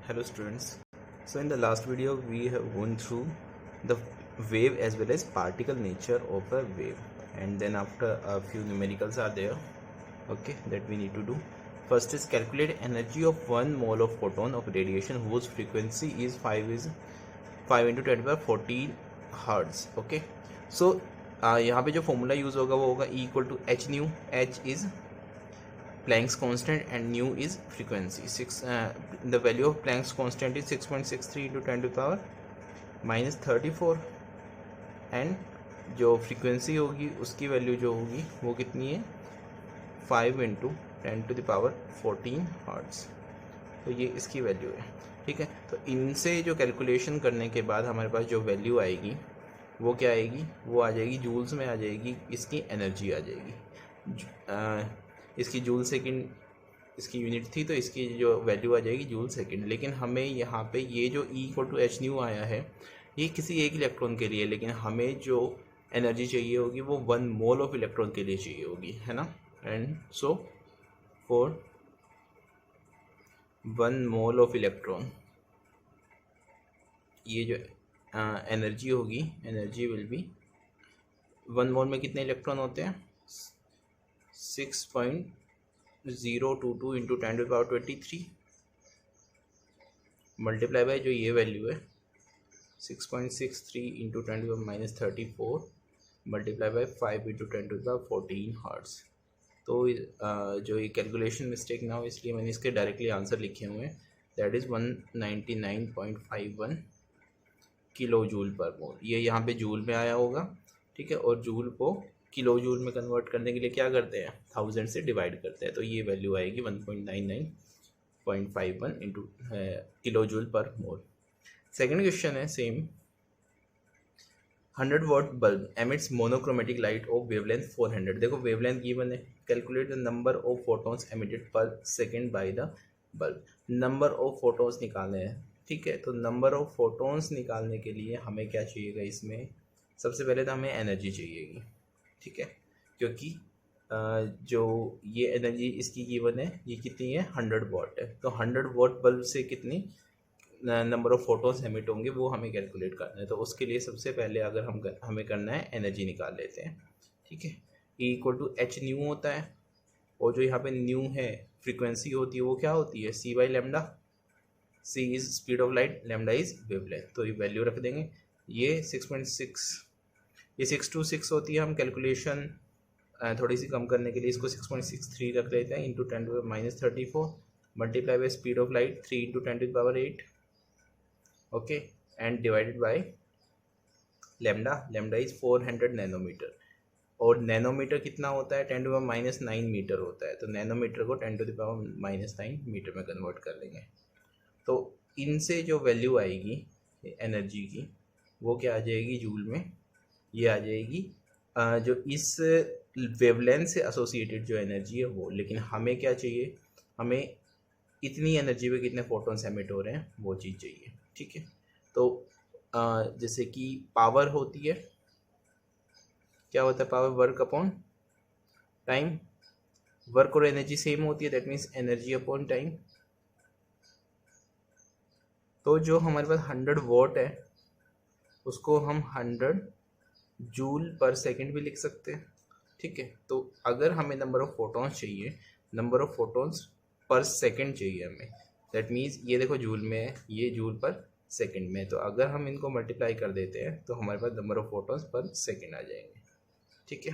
Hello students. So in the last video we have gone through the wave as well as particle nature of a wave, and then after a few numericals are there, okay, that we need to do. First is calculate energy of 1 mole of photon of radiation whose frequency is 5 into 10 to the 14 hertz. Okay, so यहाँ पे जो formula use होगा वो होगा E equal to h nu. H is Planck's constant and nu is frequency. The value of Planck's constant is 6.63 into 10 to the power minus 34, and जो frequency होगी उसकी value जो होगी वो कितनी है 5 into 10 to the power 14 hertz. तो ये इसकी वैल्यू है. ठीक है, तो इनसे जो कैलकुलेशन करने के बाद हमारे पास जो वैल्यू आएगी वो क्या आएगी, वो आ जाएगी जूल्स में आ जाएगी, इसकी एनर्जी आ जाएगी. इसकी जूल सेकंड इसकी यूनिट थी, तो इसकी जो वैल्यू आ जाएगी जूल सेकंड. लेकिन हमें यहाँ पे ये जो E equal to h nu आया है ये किसी एक इलेक्ट्रॉन के लिए, लेकिन हमें जो एनर्जी चाहिए होगी वो 1 मोल ऑफ इलेक्ट्रॉन के लिए चाहिए होगी, है ना. And so for 1 mole of electron ये जो एनर्जी होगी, एनर्जी विल बी 1 मोल में कितने इलेक्ट्रॉन होते हैं 6.022 into 10 to power 23 multiply by जो ये वैल्यू है 6.63 into 10 to power minus 34 multiply by 5 into 10 to power 14 hertz. तो जो ये कैलकुलेशन मिस्टेक ना हो इसलिए मैंने इसके डायरेक्टली आंसर लिखे हुए हैं. That is 199.51 kilo joule per मोल. ये यहाँ पे जूल में आया होगा, ठीक है, और जूल को किलो जूल में कन्वर्ट करने के लिए क्या करते हैं 1000 से डिवाइड करते हैं. तो ये वैल्यू आएगी 199.51 इंटू किलो जूल पर मोल. सेकेंड क्वेश्चन है same. 100 watt bulb emits monochromatic light of wavelength 400. देखो वेवलेंथ गिवन है. Calculate the number of photons emitted per second by the bulb. Number of photons निकालने हैं, ठीक है. तो number of photons निकालने के लिए हमें क्या चाहिएगा, इसमें सबसे पहले तो हमें एनर्जी चाहिएगी, ठीक है, क्योंकि जो ये एनर्जी इसकी गिवन है ये कितनी है 100 वॉट है. तो 100 वॉट बल्ब से कितनी नंबर ऑफ फोटोन्स एमिट होंगे वो हमें कैलकुलेट करना है. तो उसके लिए सबसे पहले अगर हमें करना है एनर्जी निकाल लेते हैं, ठीक है. E equal to h nu होता है, और जो यहाँ पे न्यू है फ्रीक्वेंसी होती है वो क्या होती है C by lambda. C is speed of light, lambda is wavelength. तो ये वैल्यू रख देंगे. ये 6.6 ये 626 होती है. हम कैलकुलेशन थोड़ी सी कम करने के लिए इसको 6.63 रख लेते हैं into 10 to minus 34 multiply by speed of light 3 into 10 to power 8, okay, and divided by lambda. Lambda is 400 nanometre, और नैनोमीटर कितना होता है 10 टू पावर माइनस 9 मीटर होता है. तो नैनोमीटर को 10 to the power minus 9 metre में कन्वर्ट कर लेंगे. तो इनसे जो वैल्यू आएगी एनर्जी की वो क्या आ जाएगी जूल में, ये आ जाएगी जो इस वेवलेंथ से एसोसिएटेड जो एनर्जी है वो. लेकिन हमें क्या चाहिए, हमें इतनी एनर्जी पे कितने फोटॉन्स एमिट हो रहे हैं वो चीज़ चाहिए, ठीक है. तो जैसे कि पावर होती है, क्या होता है power, work upon time. Work और एनर्जी सेम होती है, that means energy upon time. तो जो हमारे पास 100 वॉट है उसको हम 100 जूल पर सेकेंड भी लिख सकते हैं, ठीक है. तो अगर हमें नंबर ऑफ फोटॉन्स चाहिए, number of photons per second चाहिए हमें, दैट मीन्स ये देखो जूल में है, ये जूल पर सेकेंड में. तो अगर हम इनको मल्टीप्लाई कर देते हैं तो हमारे पास number of photons per second आ जाएंगे, ठीक है.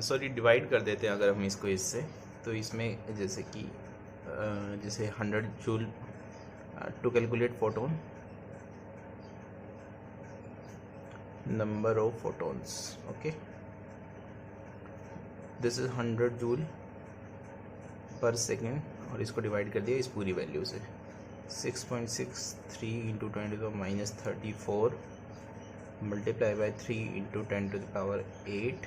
सॉरी डिवाइड कर देते हैं अगर हम इसको इससे. तो इसमें जैसे कि जैसे 100 joule to calculate photon, number of photons, okay, this is 100 joule per second, और इसको डिवाइड कर दिया इस पूरी वैल्यू से 6.63 into 10 to the minus 34 multiply by 3 into 10 to the power 8,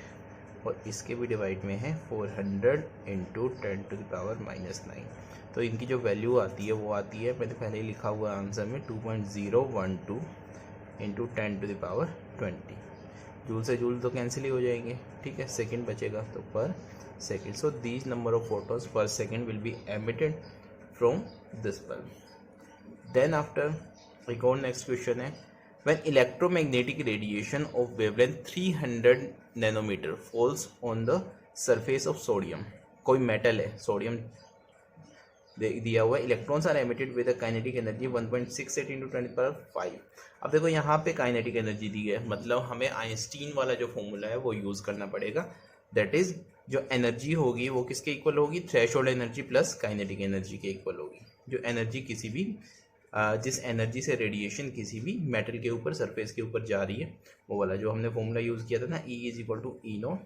और इसके भी डिवाइड में है 400 into 10 to the power minus 9. तो इनकी जो वैल्यू आती है वो आती है, मैंने पहले ही लिखा हुआ आंसर में 2.012 into 10 to the power 20. Joule से जूल तो कैंसिल ही हो जाएंगे, ठीक है, सेकेंड बचेगा तो per second. So these number of photos per second will be emitted from this bulb. Then after एक और नेक्स्ट क्वेश्चन है, when electromagnetic radiation of wavelength 300 nanometer falls on the surface of sodium. कोई metal है, sodium दिया हुआ है, electrons are emitted with a kinetic energy 1.68 into 10⁵. अब देखो यहाँ पे काइनेटिक एनर्जी दी है, मतलब हमें आइंस्टीन वाला जो फॉर्मूला है वो यूज़ करना पड़ेगा. दैट इज जो एनर्जी होगी वो किसके इक्वल होगी, threshold energy plus kinetic energy के इक्वल होगी. जो एनर्जी किसी भी जिस एनर्जी से रेडिएशन किसी भी मेटल के ऊपर सरफेस के ऊपर जा रही है, वो वाला जो हमने फॉर्मूला यूज़ किया था ना, E is equal to E not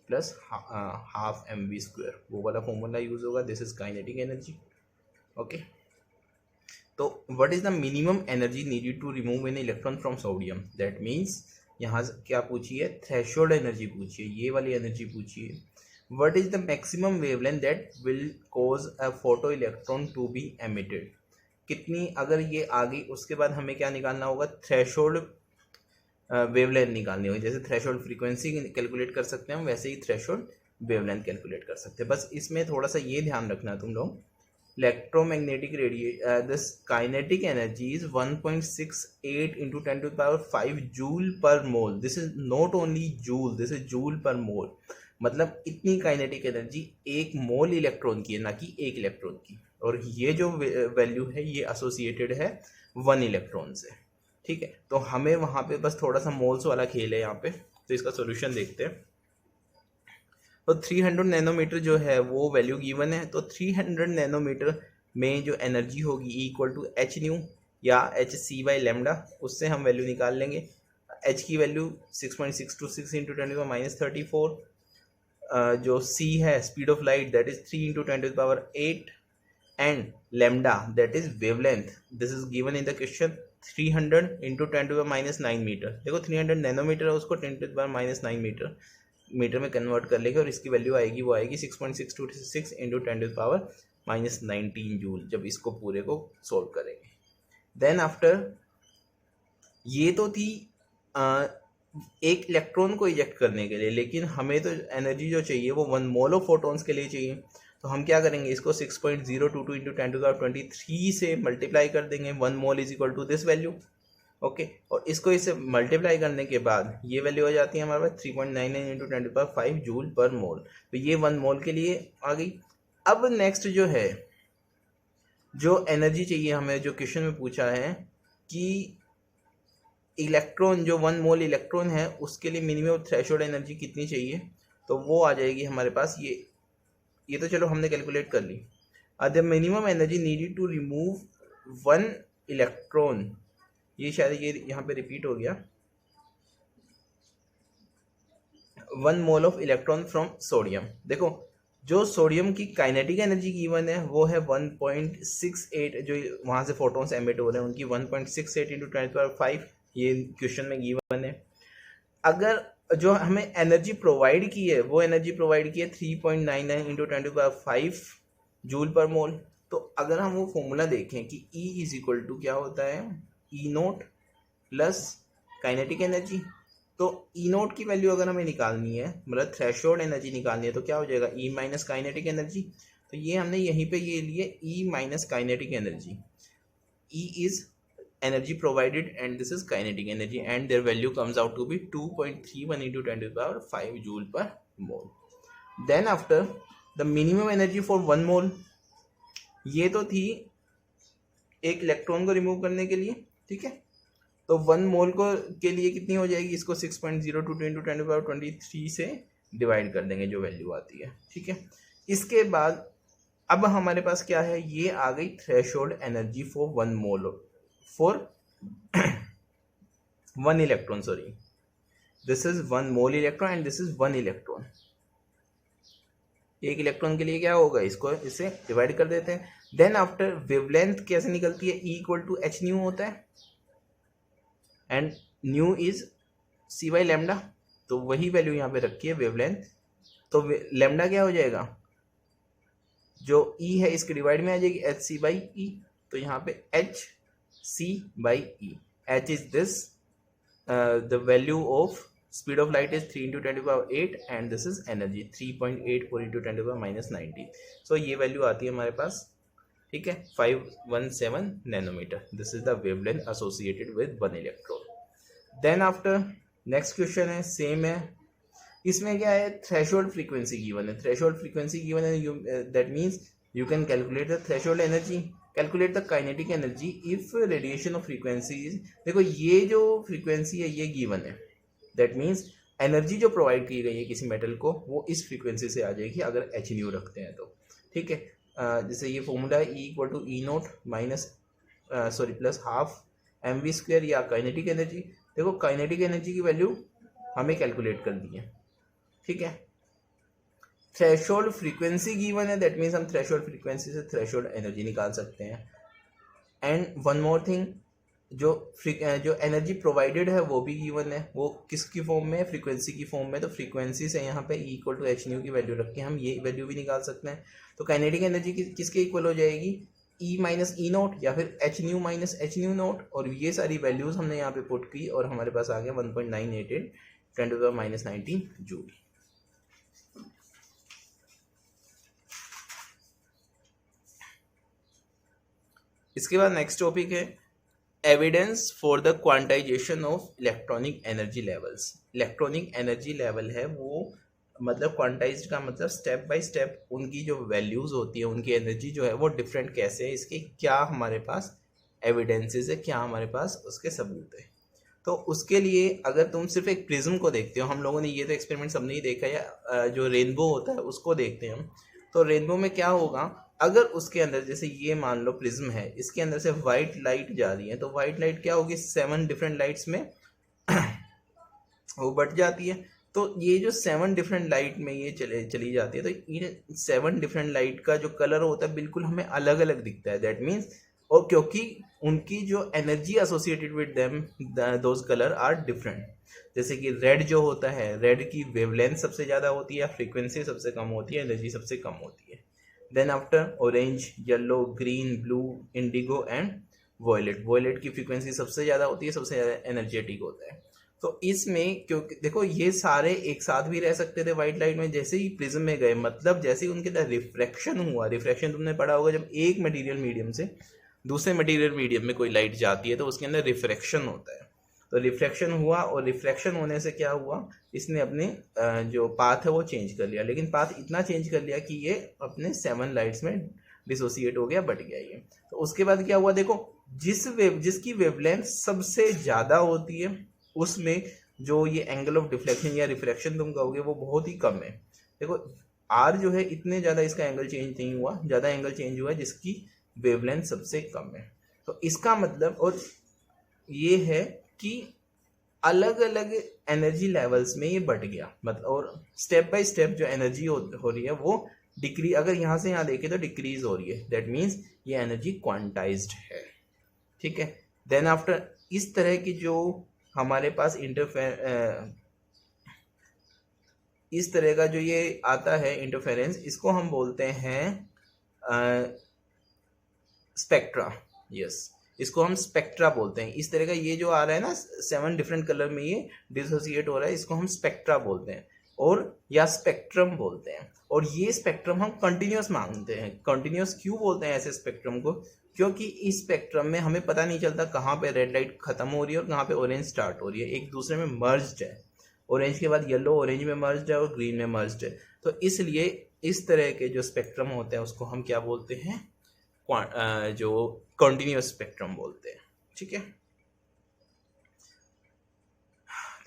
plus half mv², वो वाला फॉर्मूला यूज़ होगा. This is kinetic energy. Okay, तो what is the minimum energy needed to remove an electron from sodium. That means यहाँ क्या पूछी है, थ्रेशोल्ड एनर्जी पूछी है, ये वाली एनर्जी पूछी है. What is the maximum wavelength that will cause a photo electron to be emitted. कितनी अगर ये आ गई, उसके बाद हमें क्या निकालना होगा, थ्रेशोल्ड वेवलेंथ निकालनी होगी. जैसे थ्रेशोल्ड फ्रीक्वेंसी कैलकुलेट कर सकते हैं हम, वैसे ही थ्रेशोल्ड वेवलेंथ कैलकुलेट कर सकते हैं. बस इसमें थोड़ा सा ये ध्यान रखना तुम लोग, electromagnetic this kinetic energy is 1.68 into 10⁵ joule per mole. This is not only joule, this is joule per mole. मतलब इतनी काइनेटिक एनर्जी एक मोल इलेक्ट्रॉन की है, ना कि एक इलेक्ट्रॉन की. और ये जो वैल्यू है ये एसोसिएटेड है 1 इलेक्ट्रॉन से, ठीक है. तो हमें वहाँ पे बस थोड़ा सा मोल्स वाला खेल है यहाँ पे. तो इसका सॉल्यूशन देखते हैं. तो 300 नैनोमीटर जो है वो वैल्यू गिवन है. तो 300 नैनोमीटर में जो एनर्जी होगी E equal to h nu या एच सी बाई लेमडा, उससे हम वैल्यू निकाल लेंगे. एच की वैल्यू 6.626 इंटू 10⁻34. जो C है speed of light, that is 3 into 10⁸8. And lambda that is wavelength, this is given in the question 300 into 10⁻9 metre. देखो 300 nanometre है, उसको 10⁻9 मीटर में कन्वर्ट कर लेंगे और इसकी वैल्यू आएगी, वो आएगी 6.626 इंटू 10⁻19 जूल, जब इसको पूरे को सोल्व करेंगे. देन आफ्टर ये तो थी एक इलेक्ट्रॉन को इजेक्ट करने के लिए, लेकिन हमें तो एनर्जी जो चाहिए वो 1 मोल ऑफ फोटॉन्स के लिए चाहिए. तो हम क्या करेंगे, इसको 6.022 इंटू 10⁻23 से मल्टीप्लाई कर देंगे. 1 mole is equal to this value. Okay, और इसको इससे मल्टीप्लाई करने के बाद ये वैल्यू आ जाती है हमारे पास 3.99 इंटू 10⁵ जूल पर मोल. तो ये 1 मोल के लिए आ गई. अब नेक्स्ट जो है, जो एनर्जी चाहिए हमें, जो क्वेश्चन में पूछा है कि इलेक्ट्रॉन, जो 1 मोल इलेक्ट्रॉन है उसके लिए मिनिमम थ्रेशोल्ड एनर्जी कितनी चाहिए, तो वो आ जाएगी हमारे पास. ये तो चलो हमने कैलकुलेट कर ली. The minimum energy needed to remove 1 electron, ये शायद ये यहाँ पे रिपीट हो गया, 1 mole of electron from sodium. देखो जो सोडियम की काइनेटिक एनर्जी गिवन है वो है 1.68, जो वहाँ से फोटॉन्स एमिट हो रहे हैं उनकी 1.68 इंटू 10⁵, ये क्वेश्चन में गिवन है. अगर जो हमें एनर्जी प्रोवाइड की है, वो एनर्जी प्रोवाइड की है 3.99 इंटू 10⁵ जूल पर मोल. तो अगर हम वो फॉर्मूला देखें कि E इज इक्वल टू क्या होता है, E note plus kinetic energy. तो E नोट की वैल्यू अगर हमें निकालनी है, मतलब थ्रेशोल्ड एनर्जी निकालनी है, तो क्या हो जाएगा, E माइनस काइनेटिक एनर्जी. तो ये हमने यहीं पे ये लिए E minus kinetic energy. E is energy provided and this is kinetic energy and their value comes out to be 2.31 into 10⁵ joule per mole. Then after the minimum energy for 1 mole, ये तो थी एक electron को remove करने के लिए, ठीक है. तो 1 मोल को के लिए कितनी हो जाएगी, इसको 6.022 इंटू 10⁻23 से डिवाइड कर देंगे जो वैल्यू आती है, ठीक है. इसके बाद अब हमारे पास क्या है, ये आ गई threshold energy for 1 mole for 1 electron, sorry, this is 1 mole electron and this is 1 electron. एक इलेक्ट्रॉन के लिए क्या होगा, इसको इससे डिवाइड कर देते हैं. देन आफ्टर वेवलेंथ कैसे निकलती है, E equal to h nu होता है and nu is C by lambda. तो वही वैल्यू यहाँ पे रखी है वेवलेंथ. तो लेमडा क्या हो जाएगा, जो E है इसके डिवाइड में आ जाएगी एच सी बाई ई. तो यहाँ पे h C by E. H is this the value of speed of light is 3 × 10⁸ and this is energy 3.84 × 10⁻90। So ये वैल्यू आती है हमारे पास, ठीक है, 517 nanometre. This is the wavelength associated with one electrode. Then after next question है, same है, इसमें क्या है, थ्रेशोल्ड फ्रीक्वेंसी गिवन है। थ्रेशोल्ड फ्रीक्वेंसी गिवन है, that means you can calculate the threshold energy, calculate the kinetic energy if radiation of frequencies. देखो ये जो फ्रीक्वेंसी है ये गिवन है, दैट मीन्स एनर्जी जो प्रोवाइड की गई है किसी मेटल को वो इस फ्रीक्वेंसी से आ जाएगी अगर एच न्यू रखते हैं तो, ठीक है। जैसे ये फॉर्मूला है E = E0 minus plus half mv², या काइनेटिक एनर्जी। देखो काइनेटिक एनर्जी की वैल्यू हमें कैलकुलेट कर दी है, ठीक है। थ्रेशोल्ड फ्रीक्वेंसी गिवन है, दैट मीन्स हम थ्रेशोल्ड फ्रीक्वेंसी से थ्रेशोल्ड एनर्जी निकाल सकते हैं। एंड वन मोर थिंग, जो एनर्जी प्रोवाइडेड है वो भी गिवन है, वो किसकी फॉर्म में है, फ्रीक्वेंसी की फॉर्म में। तो फ्रीक्वेंसी से यहाँ पे E = h की वैल्यू रख के हम ये वैल्यू भी निकाल सकते हैं। तो काइनेटिक एनर्जी किसके इक्वल हो जाएगी, E - E0 या फिर h new - h new not. और ये सारी वैल्यूज हमने यहाँ पे पुट की और हमारे पास आ गया 1.988 × 10⁻19 जूल। इसके बाद नेक्स्ट टॉपिक है evidence for the quantization of electronic energy levels. Electronic energy level है वो मतलब क्वांटाइज्ड का मतलब स्टेप बाय स्टेप उनकी जो वैल्यूज होती है, उनकी एनर्जी जो है वो डिफरेंट कैसे है, इसके क्या हमारे पास एविडेंसेस है, क्या हमारे पास उसके सबूत है। तो उसके लिए अगर तुम सिर्फ एक प्रिज्म को देखते हो, हम लोगों ने ये तो एक्सपेरिमेंट सबने ही देखा, या जो रेनबो होता है उसको देखते हैं हम, तो रेनबो में क्या होगा, अगर उसके अंदर जैसे ये मान लो प्रिज्म है, इसके अंदर से व्हाइट लाइट जा रही है, तो व्हाइट लाइट क्या होगी, 7 डिफरेंट लाइट्स में वो बट जाती है। तो ये जो 7 डिफरेंट लाइट में ये चली जाती है, तो ये 7 डिफरेंट लाइट का जो कलर होता है बिल्कुल हमें अलग अलग दिखता है, दैट मीन्स, और क्योंकि उनकी जो energy associated with them those colour are different. जैसे कि रेड जो होता है, रेड की वेवलेंथ सबसे ज़्यादा होती है, फ्रीक्वेंसी सबसे कम होती है, एनर्जी सबसे कम होती है। Then after orange, yellow, green, blue, indigo and violet. Violet की फ्रीक्वेंसी सबसे ज़्यादा होती है, सबसे ज़्यादा एनर्जेटिक होता है। तो इसमें क्योंकि देखो ये सारे एक साथ भी रह सकते थे व्हाइट लाइट में, जैसे ही प्रिज्म में गए मतलब जैसे ही उनके अंदर रिफ्रैक्शन हुआ, रिफ्रैक्शन तुमने पढ़ा होगा, जब एक मटेरियल मीडियम से दूसरे मटेरियल मीडियम में कोई लाइट जाती है तो उसके अंदर रिफ्रैक्शन होता है। तो रिफ्रैक्शन हुआ और रिफ्रैक्शन होने से क्या हुआ, इसने अपने जो पाथ है वो चेंज कर लिया, लेकिन पाथ इतना चेंज कर लिया कि ये अपने 7 लाइट्स में डिसोसिएट हो गया, बट गया ये। तो उसके बाद क्या हुआ, देखो जिसकी वेवलेंथ सबसे ज़्यादा होती है उसमें जो ये एंगल ऑफ डिफ्लेक्शन या रिफ्रैक्शन तुम कहोगे वो बहुत ही कम है। देखो आर जो है इतने ज़्यादा इसका एंगल चेंज नहीं हुआ, ज़्यादा एंगल चेंज हुआ है जिसकी वेवलेंथ सबसे कम है। तो इसका मतलब और ये है कि अलग अलग एनर्जी लेवल्स में ये बढ़ गया, मतलब और स्टेप बाय स्टेप जो एनर्जी हो रही है वो डिक्रीज, अगर यहाँ से यहाँ देखें तो डिक्रीज हो रही है, दैट मीन्स ये एनर्जी क्वांटाइज्ड है, ठीक है। देन आफ्टर इस तरह की जो हमारे पास इस तरह का जो ये आता है इंटरफेरेंस, इसको हम बोलते हैं स्पेक्ट्रा। यस, इसको हम स्पेक्ट्रा बोलते हैं। इस तरह का ये जो आ रहा है ना 7 डिफरेंट कलर में ये डिसोसिएट हो रहा है, इसको हम स्पेक्ट्रा बोलते हैं और या स्पेक्ट्रम बोलते हैं। और ये स्पेक्ट्रम हम कंटिन्यूस मांगते हैं। कंटिन्यूस क्यों बोलते हैं ऐसे स्पेक्ट्रम को, क्योंकि इस स्पेक्ट्रम में हमें पता नहीं चलता कहाँ पे रेड लाइट खत्म हो रही है और कहाँ पे ऑरेंज स्टार्ट हो रही है, एक दूसरे में मर्ज्ड है। ऑरेंज के बाद येलो ऑरेंज में मर्ज्ड है और ग्रीन में मर्ज्ड है। तो इसलिए इस तरह के जो स्पेक्ट्रम होते हैं उसको हम क्या बोलते हैं, जो कंटिन्यूस स्पेक्ट्रम बोलते हैं, ठीक है।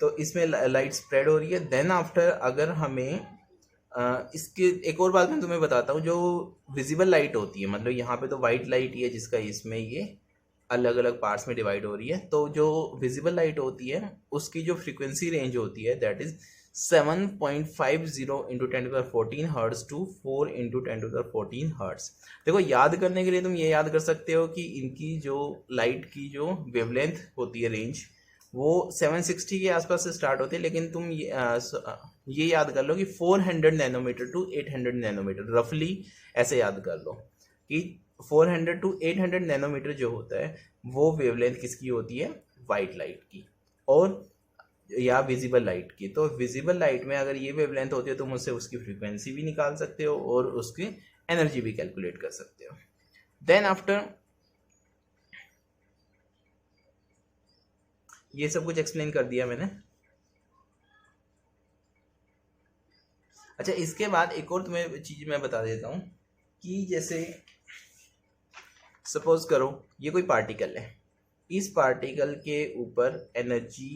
तो इसमें लाइट स्प्रेड हो रही है। देन आफ्टर अगर हमें इसके एक और बात मैं तुम्हें बताता हूँ, जो विजिबल लाइट होती है, मतलब यहाँ पे तो वाइट लाइट ही है जिसका इसमें ये अलग अलग पार्ट्स में डिवाइड हो रही है, तो जो विजिबल लाइट होती है उसकी जो फ्रीक्वेंसी रेंज होती है that is 7.50 × 10⁻14 hertz to 4 × 10⁻14 hertz. देखो याद करने के लिए तुम ये याद कर सकते हो कि इनकी जो लाइट की जो वेवलेंथ होती है रेंज वो 760 के आसपास से स्टार्ट होती है, लेकिन तुम ये याद कर लो कि 400 नैनोमीटर टू 800 नैनोमीटर रफली ऐसे याद कर लो कि 400 टू 800 नैनोमीटर जो होता है वो वेवलेंथ किसकी होती है, वाइट लाइट की। और या विजिबल लाइट की। तो विजिबल लाइट में अगर ये वेवलेंथ होती है तो तुम उससे उसकी फ्रीक्वेंसी भी निकाल सकते हो और उसकी एनर्जी भी कैलकुलेट कर सकते हो। देन आफ्टर ये सब कुछ एक्सप्लेन कर दिया मैंने। अच्छा, इसके बाद एक और तुम्हें चीज मैं बता देता हूँ कि जैसे सपोज करो ये कोई पार्टिकल है, इस पार्टिकल के ऊपर एनर्जी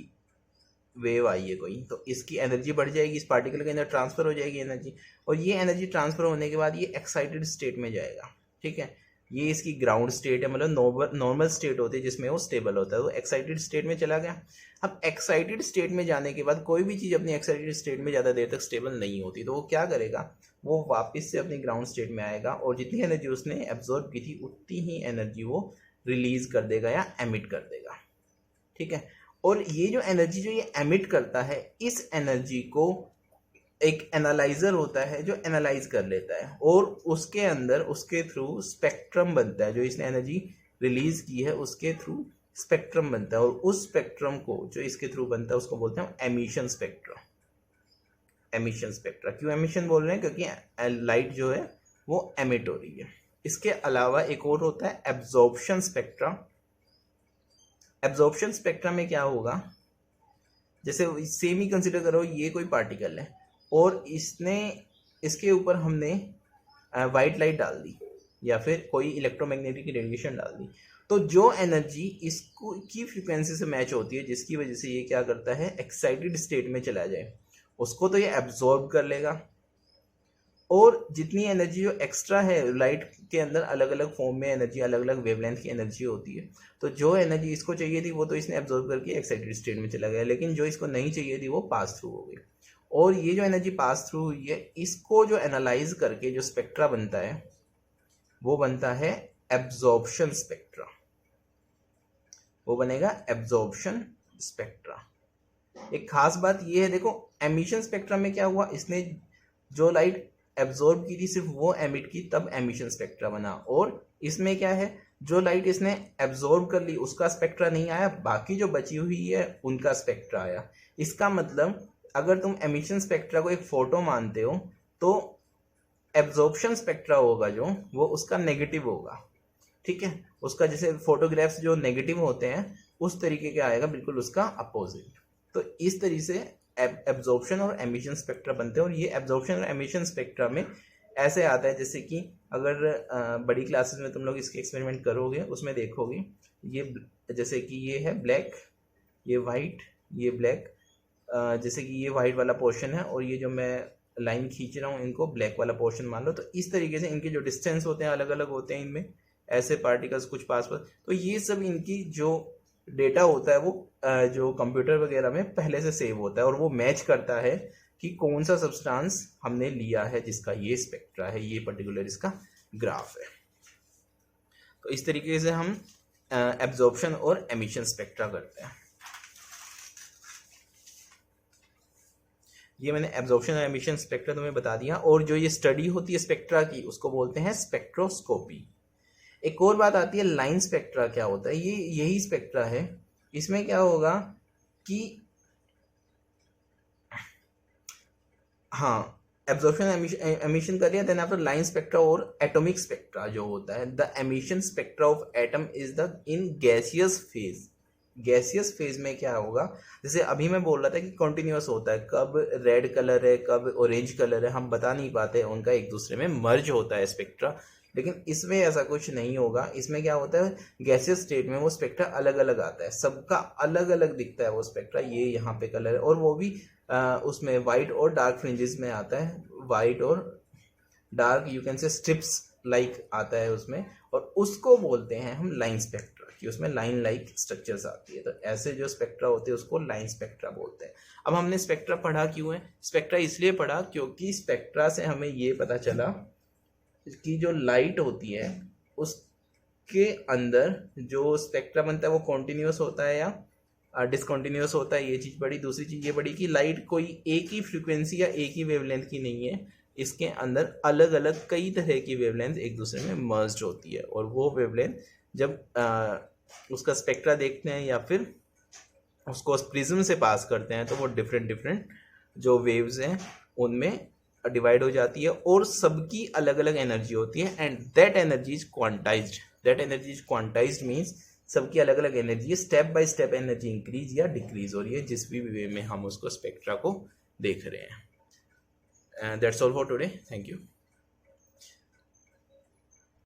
वेव आई है कोई, तो इसकी एनर्जी बढ़ जाएगी, इस पार्टिकल के अंदर ट्रांसफर हो जाएगी एनर्जी, और ये एनर्जी ट्रांसफर होने के बाद ये एक्साइटेड स्टेट में जाएगा। ठीक है, ये इसकी ग्राउंड स्टेट है, मतलब नॉर्मल स्टेट होती है जिसमें वो स्टेबल होता है, तो एक्साइटेड स्टेट में चला गया। अब एक्साइटेड स्टेट में जाने के बाद कोई भी चीज़ अपनी एक्साइटेड स्टेट में ज़्यादा देर तक स्टेबल नहीं होती, तो वो क्या करेगा, वो वापस से अपनी ग्राउंड स्टेट में आएगा और जितनी एनर्जी उसने एब्जॉर्ब की थी उतनी ही एनर्जी वो रिलीज कर देगा या एमिट कर देगा। ठीक है, और ये जो एनर्जी जो ये एमिट करता है, इस एनर्जी को एक एनालाइजर होता है जो एनालाइज कर लेता है और उसके अंदर उसके थ्रू स्पेक्ट्रम बनता है, जो इसने एनर्जी रिलीज की है उसके थ्रू स्पेक्ट्रम बनता है, और उस स्पेक्ट्रम को जो इसके थ्रू बनता है उसको बोलते हैं एमिशन स्पेक्ट्रा। एमिशन स्पेक्ट्रा क्यों एमिशन बोल रहे हैं, क्योंकि लाइट जो है वो एमिट हो रही है। इसके अलावा एक और होता है एब्जॉर्प्शन स्पेक्ट्रा। एब्जॉर्प्शन स्पेक्ट्रा में क्या होगा, जैसे सेम ही कंसिडर करो ये कोई पार्टिकल है और इसके ऊपर हमने वाइट लाइट डाल दी या फिर कोई इलेक्ट्रोमैग्नेटिक रेडिएशन डाल दी, तो जो एनर्जी इसको की फ्रीक्वेंसी से मैच होती है जिसकी वजह से ये क्या करता है, एक्साइटेड स्टेट में चला जाए, उसको तो ये एब्जॉर्ब कर लेगा, और जितनी एनर्जी जो एक्स्ट्रा है लाइट के अंदर अलग अलग फॉर्म में एनर्जी, अलग अलग वेवलेंथ की एनर्जी होती है, तो जो एनर्जी इसको चाहिए थी वो तो इसने एब्जॉर्ब करके एक्साइटेड स्टेट में चला गया, लेकिन जो इसको नहीं चाहिए थी वो पास थ्रू हो गई, और ये जो एनर्जी पास थ्रू हुई है इसको जो एनालाइज करके जो स्पेक्ट्रा बनता है वो बनता है एब्जॉर्प्शन स्पेक्ट्रा, वो बनेगा एब्जॉर्प्शन स्पेक्ट्रा। एक खास बात ये है, देखो एमिशन स्पेक्ट्रा में क्या हुआ, इसने जो लाइट एब्जॉर्ब की थी सिर्फ वो एमिट की, तब एमिशन स्पेक्ट्रा बना, और इसमें क्या है, जो लाइट इसने एब्जॉर्ब कर ली उसका स्पेक्ट्रा नहीं आया, बाकी जो बची हुई है उनका स्पेक्ट्रा आया। इसका मतलब अगर तुम एमिशन स्पेक्ट्रा को एक फोटो मानते हो तो एब्जॉर्प्शन स्पेक्ट्रा होगा जो वो उसका नेगेटिव होगा। ठीक है, उसका जैसे फोटोग्राफ्स जो नेगेटिव होते हैं उस तरीके का आएगा, बिल्कुल उसका अपोजिट। तो इस तरीके से एब्जॉर्प्शन और एमिशन स्पेक्ट्रा बनते हैं, और ये एब्जॉर्प्शन और एमिशन स्पेक्ट्रा में ऐसे आता है जैसे कि अगर बड़ी क्लासेस में तुम लोग इसके एक्सपेरिमेंट करोगे उसमें देखोगे, ये जैसे कि ये है ब्लैक, ये वाइट, ये ब्लैक, जैसे कि ये वाइट वाला पोर्शन है और ये जो मैं लाइन खींच रहा हूँ इनको ब्लैक वाला पोर्शन मान लो, तो इस तरीके से इनके जो डिस्टेंस होते हैं अलग अलग होते हैं, इनमें ऐसे पार्टिकल्स कुछ पास पास, तो ये सब इनकी जो डेटा होता है वो जो कंप्यूटर वगैरह में पहले से सेव होता है और वो मैच करता है कि कौन सा सब्सटेंस हमने लिया है जिसका ये स्पेक्ट्रा है, ये पर्टिकुलर इसका ग्राफ है। तो इस तरीके से हम एब्जॉर्प्शन और एमिशन स्पेक्ट्रा करते हैं। ये मैंने एब्जॉर्प्शन और एमिशन स्पेक्ट्रा तुम्हें बता दिया, और जो ये स्टडी होती है स्पेक्ट्रा की उसको बोलते हैं स्पेक्ट्रोस्कोपी। एक और बात आती है लाइन स्पेक्ट्रा क्या होता है, ये यही स्पेक्ट्रा है। इसमें क्या होगा कि हाँ, एब्जॉर्प्शन एमिशन कर लिया, देन आफ्टर लाइन स्पेक्ट्रा और एटॉमिक स्पेक्ट्रा जो होता है, the emission spectra of atom is the in gaseous phase. Gaseous phase में क्या होगा, जैसे अभी मैं बोल रहा था कि कॉन्टिन्यूस होता है, कब रेड कलर है कब ऑरेंज कलर है हम बता नहीं पाते, उनका एक दूसरे में मर्ज होता है स्पेक्ट्रा, लेकिन इसमें ऐसा कुछ नहीं होगा। इसमें क्या होता है, गैसियस स्टेट में वो स्पेक्ट्रा अलग अलग आता है, सबका अलग अलग दिखता है वो स्पेक्ट्रा, ये यहाँ पे कलर है, और वो भी उसमें वाइट और डार्क फ्रिंजेस में आता है, वाइट और dark you can say strips like आता है उसमें, और उसको बोलते हैं हम लाइन स्पेक्ट्रा, कि उसमें लाइन लाइक स्ट्रक्चर्स आती है। तो ऐसे जो स्पेक्ट्रा होते हैं उसको लाइन स्पेक्ट्रा बोलते हैं। अब हमने स्पेक्ट्रा पढ़ा क्यों है, स्पेक्ट्रा इसलिए पढ़ा क्योंकि स्पेक्ट्रा से हमें ये पता चला कि जो लाइट होती है उसके अंदर जो स्पेक्ट्रा बनता है वो कॉन्टिन्यूस होता है या डिसकॉन्टिन्यूस होता है, ये चीज़ पढ़ी। दूसरी चीज़ ये पढ़ी कि लाइट कोई एक ही फ्रीक्वेंसी या एक ही वेवलेंथ की नहीं है, इसके अंदर अलग अलग कई तरह की वेवलेंथ एक दूसरे में मर्ज होती है, और वो वेवलेंथ जब उसका स्पेक्ट्रा देखते हैं या फिर उसको उस प्रिज्म से पास करते हैं तो वो डिफरेंट डिफरेंट जो वेव्स हैं उनमें डिवाइड हो जाती है और सबकी अलग अलग एनर्जी होती है and that energy is quantized. That energy is quantized means सबकी अलग अलग energy, step by step energy increase या डिक्रीज हो रही है जिस भी वे में हम उसको स्पेक्ट्रा को देख रहे हैं। That's all for today, thank you.